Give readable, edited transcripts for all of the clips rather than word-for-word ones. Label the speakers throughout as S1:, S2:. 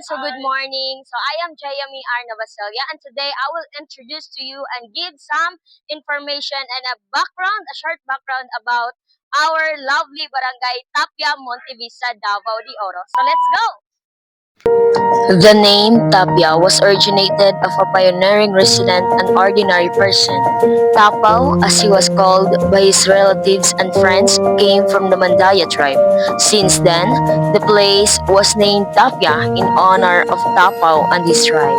S1: So good morning. So I am Jayami R. Navasilya, and today I will introduce to you and give some information and a short background about our lovely barangay Tapia, Montevista, Davao de Oro. So let's go. The name Tapia was originated of a pioneering resident and ordinary person. Tapao, as he was called by his relatives and friends, came from the Mandaya tribe. Since then, the place was named Tapia in honor of Tapao and his tribe.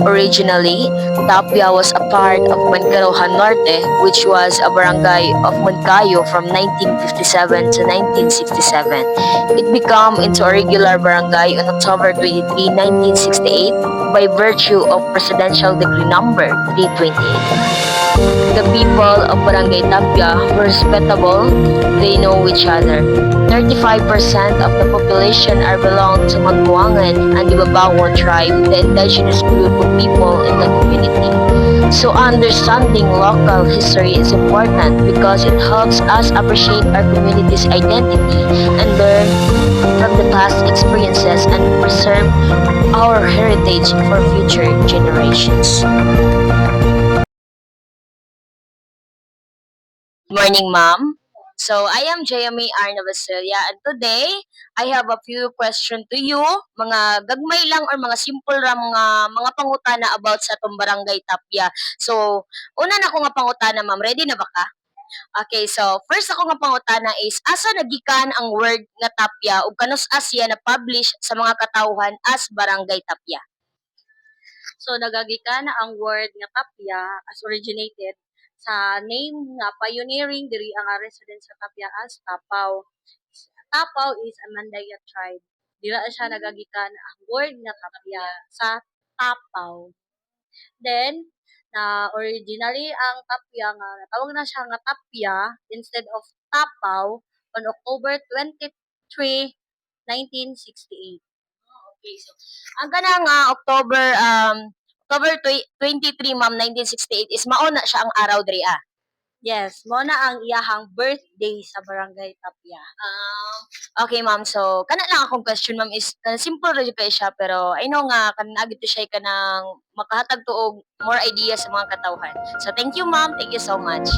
S1: Originally, Tapia was a part of Mancarohan Norte, which was a barangay of Moncayo from 1957 to 1967. It became into a regular barangay on October 23, 1968 by virtue of Presidential Decree Number 328. The people of Barangay Tapia were respectable, they know each other. 35% of the population are belong to Magbuangan and Ibabawan tribe, the indigenous group of people in the community. So understanding local history is important because it helps us appreciate our community's identity and learn from the past experiences and preserve our heritage for future generations. Morning, ma'am. So, I am Jayami R. Navasilya, and today, I have a few questions to you, mga gagmay lang or mga simple ra mga pangutana about sa atong barangay Tapia. So, una na ko nga pangutana, ma'am. Ready na ba ka? Okay, so first ako nga pangutana is asa nagikan ang word nga Tapia ug kanus asya na publish sa mga katawhan as barangay Tapia?
S2: So nagagikan na ang word nga Tapia as originated sa name nga pioneering diri ang resident sa Tapia as Tapaw. Tapaw is a Mandaya tribe. Dira siya nagagikan ang word nga Tapia sa Tapaw. Then na originally ang Tapia nga natawag na siya nga Tapia instead of Tapaw on October 23, 1968.
S1: Okay, so ang kana nga October 23, ma'am, 1968 is mauna siya ang araw diri ah.
S2: Yes, mo na ang iyahang birthday sa Barangay Tapia.
S1: Okay, ma'am. So, kana lang akong question, ma'am, is simple ra jud kay siya pero I know nga kanang to siya kanang makahatag to og more ideas sa mga katawhan. So, thank you, ma'am. Thank you so much.